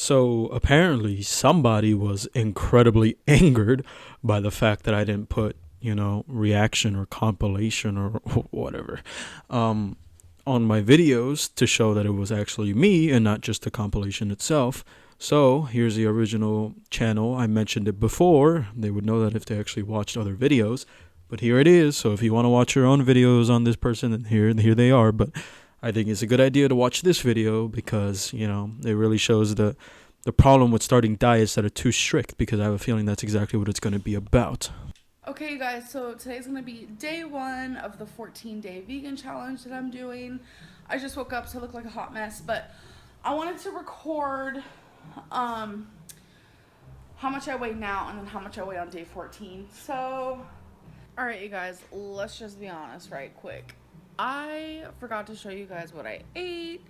So apparently somebody was incredibly angered by the fact that I didn't put, reaction or compilation or whatever on my videos to show that it was actually me and not just the compilation itself. So here's the original channel. I mentioned it before. They would know that if they actually watched other videos. But here it is. So if you want to watch your own videos on this person, then here they are. But I think it's a good idea to watch this video because, it really shows the problem with starting diets that are too strict, because I have a feeling that's exactly what it's going to be about. Okay, you guys, so today's going to be day 1 of the 14-day vegan challenge that I'm doing. I just woke up, so I look like a hot mess, but I wanted to record how much I weigh now and then how much I weigh on day 14. So, alright, you guys, let's just be honest right quick. I forgot to show you guys what I ate,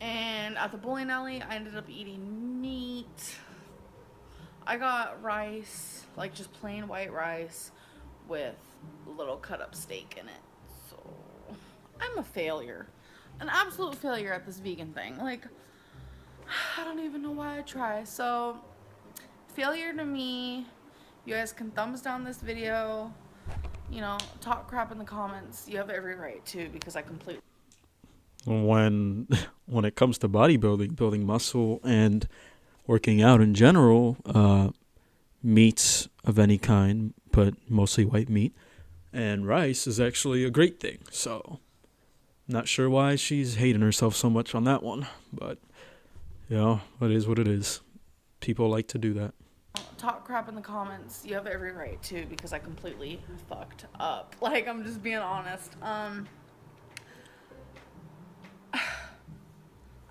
and at the bowling alley, I ended up eating meat. I got rice, like just plain white rice with a little cut up steak in it. So I'm a failure, an absolute failure at this vegan thing. Like, I don't even know why I try. So failure to me. You guys can thumbs down this video, talk crap in the comments. You have every right to, because I completely. When it comes to bodybuilding, building muscle, and working out in general, meats of any kind, but mostly white meat, and rice is actually a great thing. So, not sure why she's hating herself so much on that one, but, it is what it is. People like to do that. Talk crap in the comments. You have every right to, because I completely fucked up. Like, I'm just being honest. I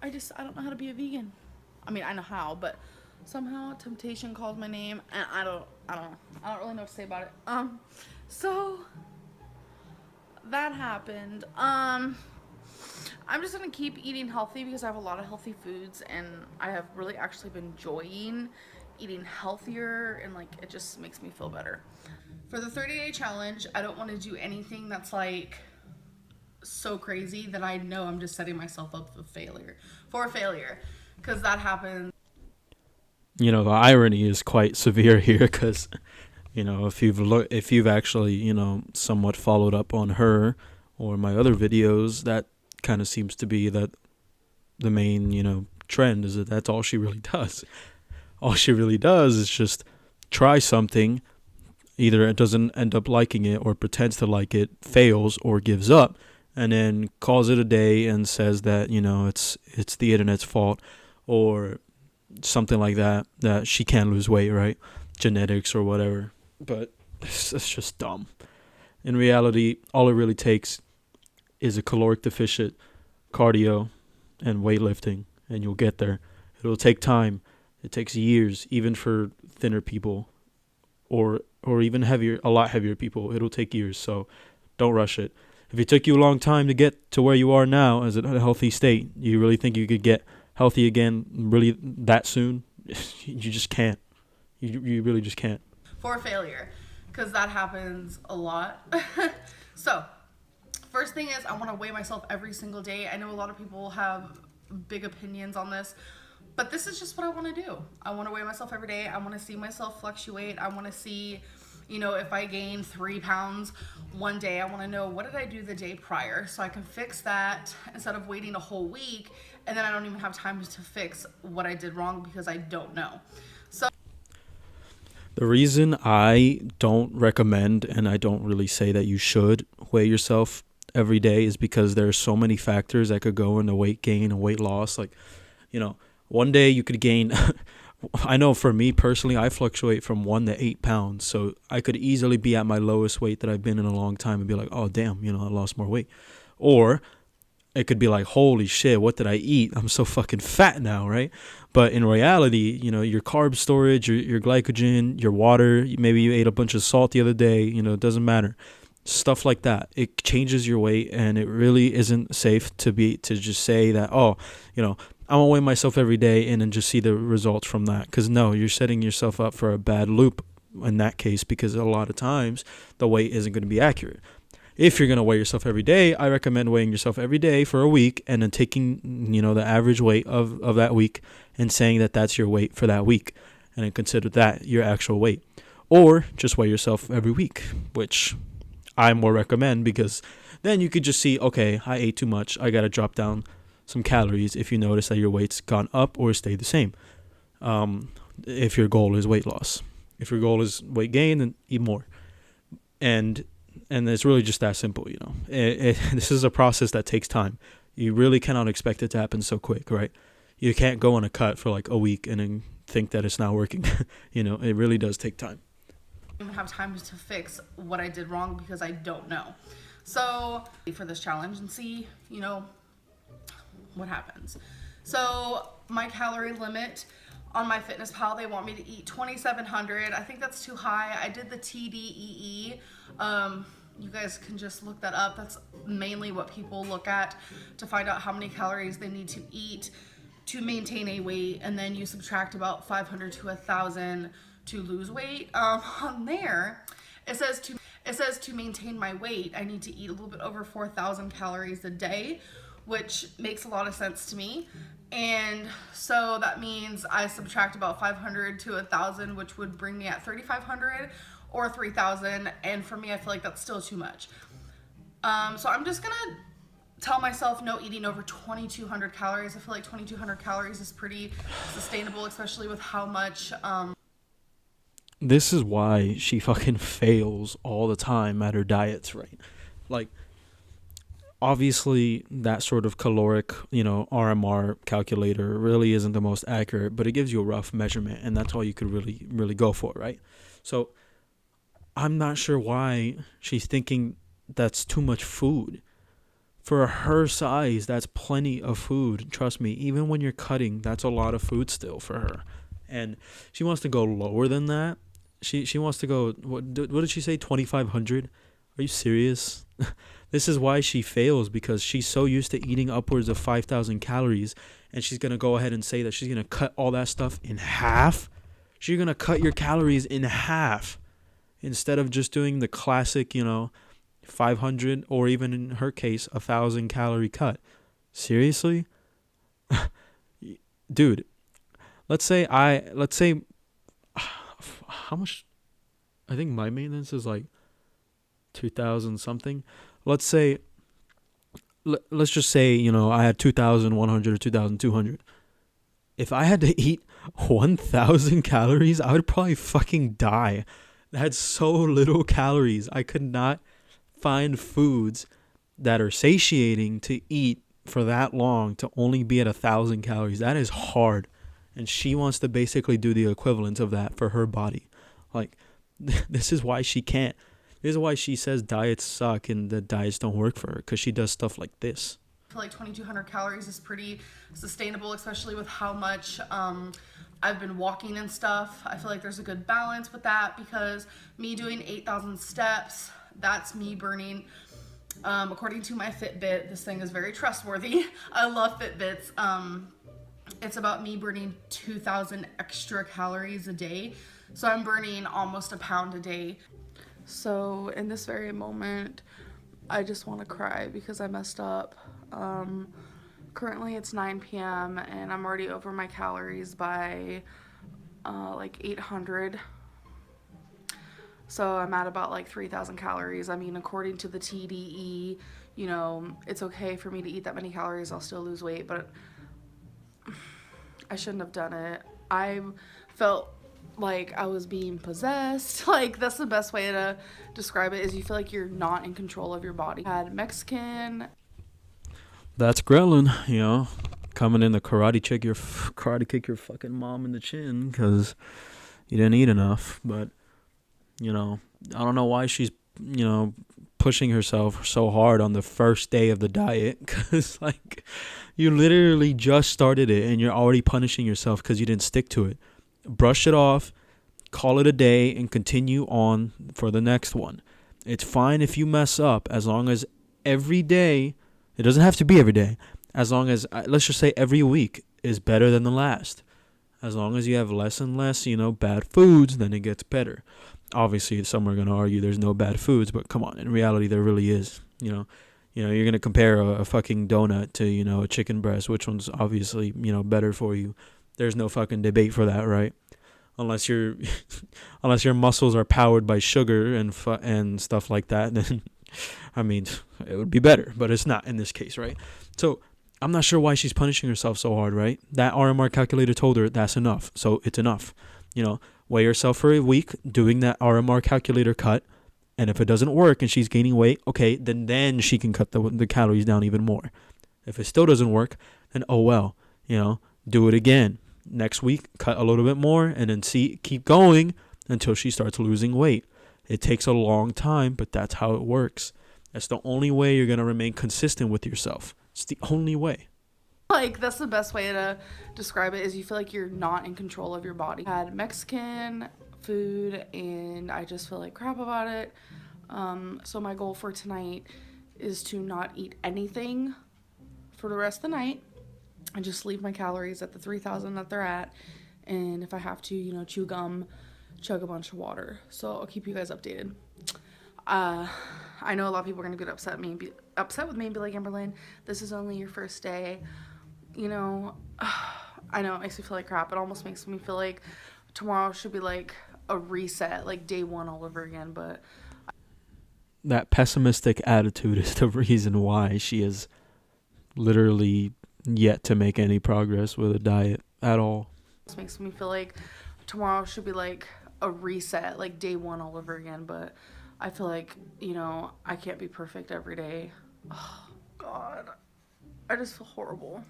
don't know how to be a vegan. I mean, I know how, but somehow temptation called my name, and I don't really know what to say about it. So that happened. I'm just gonna keep eating healthy because I have a lot of healthy foods, and I have really actually been enjoying eating healthier, and like it just makes me feel better. For the 30-day challenge, I don't want to do anything that's like so crazy that I know I'm just setting myself up for failure, because that happens. The irony is quite severe here because, if you've actually, somewhat followed up on her or my other videos, that kind of seems to be that the main, trend is that that's all she really does. All she really does is just try something. Either it doesn't end up liking it or pretends to like it, fails, or gives up, and then calls it a day and says that, it's the internet's fault or something like that she can't lose weight, right? Genetics or whatever. But it's just dumb. In reality, all it really takes is a caloric deficit, cardio, and weightlifting, and you'll get there. It'll take time. It takes years, even for thinner people or even a lot heavier people. It'll take years, so don't rush it. If it took you a long time to get to where you are now as a healthy state, you really think you could get healthy again really that soon? You just can't. You really just can't. For failure, because that happens a lot. So, first thing is I want to weigh myself every single day. I know a lot of people have big opinions on this, but this is just what I want to do. I want to weigh myself every day. I want to see myself fluctuate. I want to see, if I gain 3 pounds one day, I want to know what did I do the day prior so I can fix that instead of waiting a whole week and then I don't even have time to fix what I did wrong because I don't know. So the reason I don't recommend, and I don't really say that you should weigh yourself every day, is because there are so many factors that could go into weight gain and weight loss. Like, one day you could gain I know for me personally, I fluctuate from 1 to 8 pounds. So I could easily be at my lowest weight that I've been in a long time and be like, oh, damn, I lost more weight. Or it could be like, holy shit, what did I eat? I'm so fucking fat now, right? But in reality, your carb storage, your glycogen, your water, maybe you ate a bunch of salt the other day, it doesn't matter. Stuff like that. It changes your weight, and it really isn't safe to just say that, oh, I'm going to weigh myself every day and then just see the results from that. Because no, you're setting yourself up for a bad loop in that case, because a lot of times the weight isn't going to be accurate. If you're going to weigh yourself every day, I recommend weighing yourself every day for a week and then taking, the average weight of that week and saying that that's your weight for that week. And then consider that your actual weight. Or just weigh yourself every week, which I more recommend, because then you could just see, okay, I ate too much. I got to drop down some calories if you notice that your weight's gone up or stayed the same. If your goal is weight loss. If your goal is weight gain, then eat more. And it's really just that simple, This is a process that takes time. You really cannot expect it to happen so quick, right? You can't go on a cut for like a week and then think that it's not working. It really does take time. I don't have time to fix what I did wrong because I don't know. So for this challenge and see, what happens. So my calorie limit on my MyFitnessPal, they want me to eat 2,700. I think that's too high. I did the TDEE. You guys can just look that up. That's mainly what people look at to find out how many calories they need to eat to maintain a weight, and then you subtract about 500 to 1,000 to lose weight. On there, it says to maintain my weight, I need to eat a little bit over 4,000 calories a day, which makes a lot of sense to me. And so that means I subtract about 500 to 1,000, which would bring me at 3,500 or 3,000. And for me, I feel like that's still too much. So I'm just gonna tell myself no eating over 2,200 calories. I feel like 2,200 calories is pretty sustainable, especially with how much. This is why she fucking fails all the time at her diets, right? Like, obviously, that sort of caloric, RMR calculator really isn't the most accurate, but it gives you a rough measurement, and that's all you could really, really go for, right? So, I'm not sure why she's thinking that's too much food. For her size, that's plenty of food. Trust me, even when you're cutting, that's a lot of food still for her. And she wants to go lower than that. She wants to go, what did she say, 2,500? Are you serious? This is why she fails, because she's so used to eating upwards of 5,000 calories, and she's going to go ahead and say that she's going to cut all that stuff in half. She's going to cut your calories in half instead of just doing the classic, 500 or even in her case, 1,000 calorie cut. Seriously? Dude, let's say how much, I think my maintenance is like 2,000 something. Let's say, let's just say, I had 2,100 or 2,200. If I had to eat 1,000 calories, I would probably fucking die. That had so little calories. I could not find foods that are satiating to eat for that long to only be at 1,000 calories. That is hard. And she wants to basically do the equivalent of that for her body. Like, this is why she can't. This is why she says diets suck and that diets don't work for her, because she does stuff like this. I feel like 2,200 calories is pretty sustainable, especially with how much I've been walking and stuff. I feel like there's a good balance with that, because me doing 8,000 steps, that's me burning, according to my Fitbit, this thing is very trustworthy. I love Fitbits. It's about me burning 2,000 extra calories a day. So I'm burning almost a pound a day. So in this very moment, I just want to cry because I messed up. Currently it's 9 p.m. and I'm already over my calories by like 800. So I'm at about like 3,000 calories. I mean, according to the TDE, it's okay for me to eat that many calories. I'll still lose weight, but I shouldn't have done it. I felt like I was being possessed. Like, that's the best way to describe it, is you feel like you're not in control of your body. I had Mexican. That's Grelin, coming in to karate kick your fucking mom in the chin because you didn't eat enough. But, I don't know why she's, pushing herself so hard on the first day of the diet, because, like, you literally just started it and you're already punishing yourself because you didn't stick to it. Brush it off, call it a day, and continue on for the next one. It's fine if you mess up, as long as every day, it doesn't have to be every day, as long as, let's just say every week is better than the last. As long as you have less and less, bad foods, then it gets better. obviously some are going to argue there's no bad foods, but come on, in reality there really is. You're going to compare a fucking donut to, a chicken breast, which one's obviously, better for you. There's no fucking debate for that, right? Unless your unless your muscles are powered by sugar and stuff like that, then I mean, it would be better, but it's not in this case, right? So I'm not sure why she's punishing herself so hard, right? That RMR calculator told her that's enough, so it's enough. Weigh yourself for a week, doing that RMR calculator cut, and if it doesn't work and she's gaining weight, okay, then she can cut the calories down even more. If it still doesn't work, then oh well, do it again. Next week, cut a little bit more, and then keep going until she starts losing weight. It takes a long time, but that's how it works. That's the only way you're going to remain consistent with yourself. It's the only way. Like, that's the best way to describe it, is you feel like you're not in control of your body. I had Mexican food, and I just feel like crap about it. So my goal for tonight is to not eat anything for the rest of the night and just leave my calories at the 3,000 that they're at. And if I have to, chew gum, chug a bunch of water. So I'll keep you guys updated. I know a lot of people are going to get upset with me and be like, Amberlynn, this is only your first day. I know it makes me feel like crap. It almost makes me feel like tomorrow should be like a reset, like day one all over again. But that pessimistic attitude is the reason why she is literally yet to make any progress with a diet at all. This makes me feel like tomorrow should be like a reset, like day one all over again. But I feel like, I can't be perfect every day. Oh, God. I just feel horrible.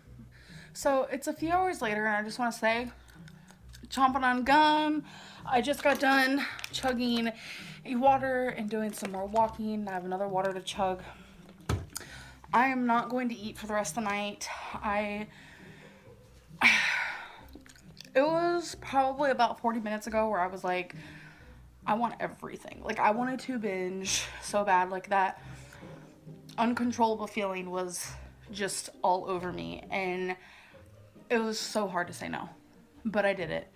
So it's a few hours later, and I just want to say, chomping on gum. I just got done chugging a water and doing some more walking. I have another water to chug. I am not going to eat for the rest of the night. It was probably about 40 minutes ago where I was like, I want everything. Like, I wanted to binge so bad. Like, that uncontrollable feeling was just all over me. And it was so hard to say no. But I did it.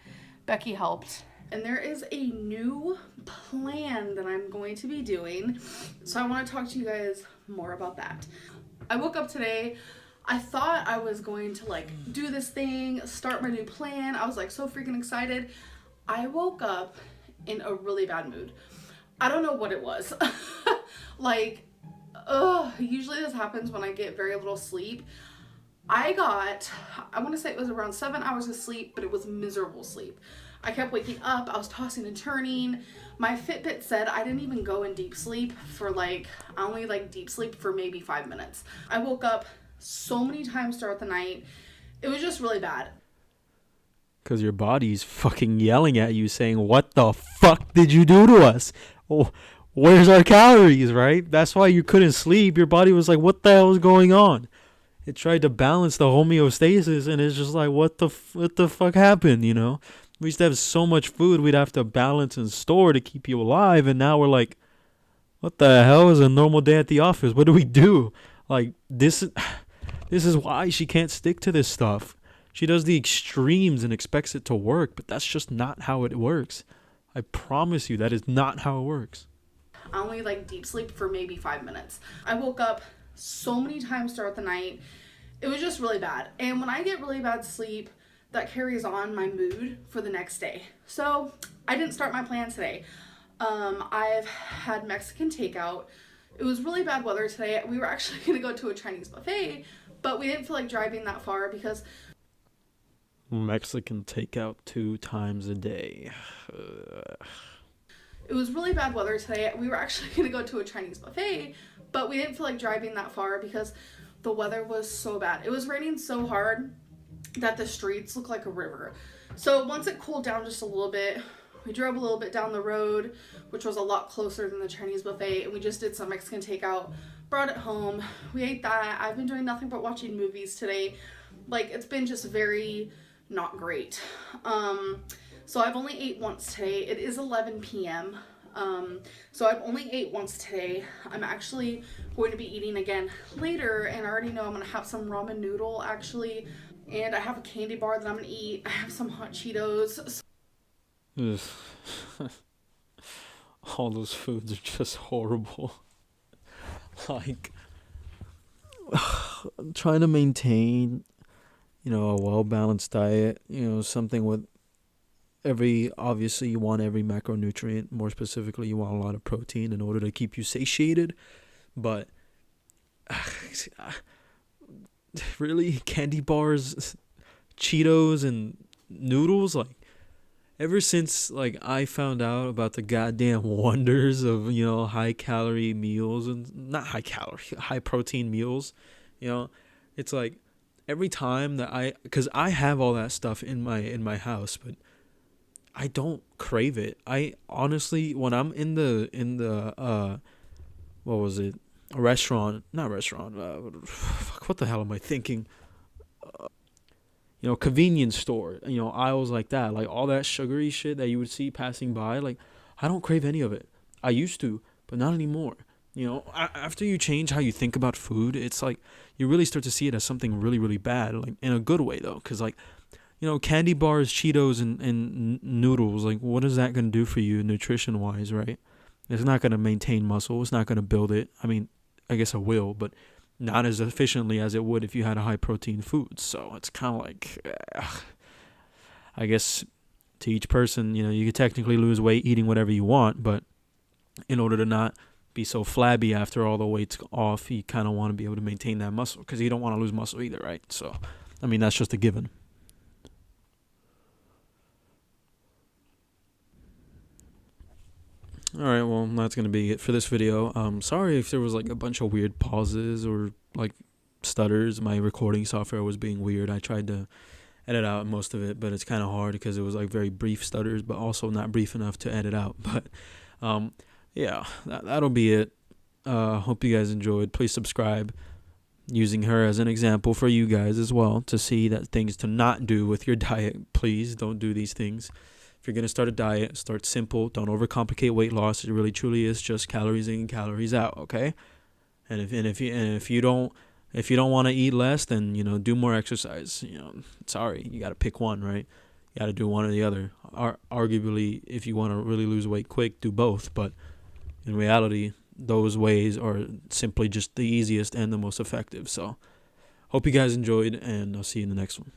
Becky helped. And there is a new plan that I'm going to be doing. So I want to talk to you guys more about that. I woke up today. I thought I was going to do this thing, start my new plan. I was so freaking excited. I woke up in a really bad mood. I don't know what it was. Usually this happens when I get very little sleep. I want to say it was around 7 hours of sleep, but it was miserable sleep. I kept waking up. I was tossing and turning. My Fitbit said I didn't even go in deep sleep for I only deep sleep for maybe 5 minutes. I woke up so many times throughout the night. It was just really bad. Because your body's fucking yelling at you saying, what the fuck did you do to us? Oh, where's our calories, right? That's why you couldn't sleep. Your body was like, what the hell is going on? It tried to balance the homeostasis, and it's just like, what the fuck happened, We used to have so much food we'd have to balance and store to keep you alive, and now we're like, what the hell is a normal day at the office? What do we do? This is why she can't stick to this stuff. She does the extremes and expects it to work, but that's just not how it works. I promise you that is not how it works. I only deep sleep for maybe 5 minutes. I woke up so many times throughout the night. It was just really bad. And when I get really bad sleep, that carries on my mood for the next day. So I didn't start my plan today. I've had Mexican takeout. It was really bad weather today. We were actually going to go to a Chinese buffet, but we didn't feel like driving that far because Mexican takeout 2 times a day. It was really bad weather today. We were actually going to go to a Chinese buffet, but we didn't feel like driving that far because the weather was so bad. It was raining so hard that the streets looked like a river. So once it cooled down just a little bit, we drove a little bit down the road, which was a lot closer than the Chinese buffet, and we just did some Mexican takeout, brought it home. We ate that. I've been doing nothing but watching movies today. It's been just very not great. So I've only ate once today. It is 11 p.m. So I've only ate once today. I'm actually going to be eating again later, and I already know I'm going to have some ramen noodle actually, and I have a candy bar that I'm going to eat. I have some hot Cheetos. all those foods are just horrible. Like, I'm trying to maintain, a well balanced diet, something with obviously you want every macronutrient. More specifically, you want a lot of protein in order to keep you satiated. But really, candy bars, Cheetos, and noodles, like, ever since like I found out about the goddamn wonders of high calorie meals, and not high calorie, high protein meals, you know, it's like every time that because I have all that stuff in my house, but I don't crave it. I honestly, when I'm in the what was it, a restaurant, not restaurant, what the hell am I thinking? Convenience store, aisles like that, like all that sugary shit that you would see passing by, like, I don't crave any of it. I used to, but not anymore. After you change how you think about food, it's like you really start to see it as something really, really bad, like in a good way though, because like, candy bars, Cheetos, and noodles, like, what is that going to do for you nutrition wise, right? It's not going to maintain muscle. It's not going to build it. I mean, I guess it will, but not as efficiently as it would if you had a high protein food. So it's kind of like, I guess to each person, you could technically lose weight eating whatever you want, but in order to not be so flabby after all the weight's off, you kind of want to be able to maintain that muscle because you don't want to lose muscle either, right? So, I mean, that's just a given. All right, well, that's going to be it for this video. Sorry if there was like a bunch of weird pauses or like stutters. My recording software was being weird. I tried to edit out most of it, but it's kind of hard because it was like very brief stutters, but also not brief enough to edit out. But yeah, that'll be it. Hope you guys enjoyed. Please subscribe. Using her as an example for you guys as well to see that things to not do with your diet. Please don't do these things. If you're going to start a diet, start simple. Don't overcomplicate weight loss. It really truly is just calories in, calories out, okay? And if you don't want to eat less, then do more exercise. Sorry, you got to pick one, right? You got to do one or the other. Arguably, if you want to really lose weight quick, do both, but in reality, those ways are simply just the easiest and the most effective. So, hope you guys enjoyed, and I'll see you in the next one.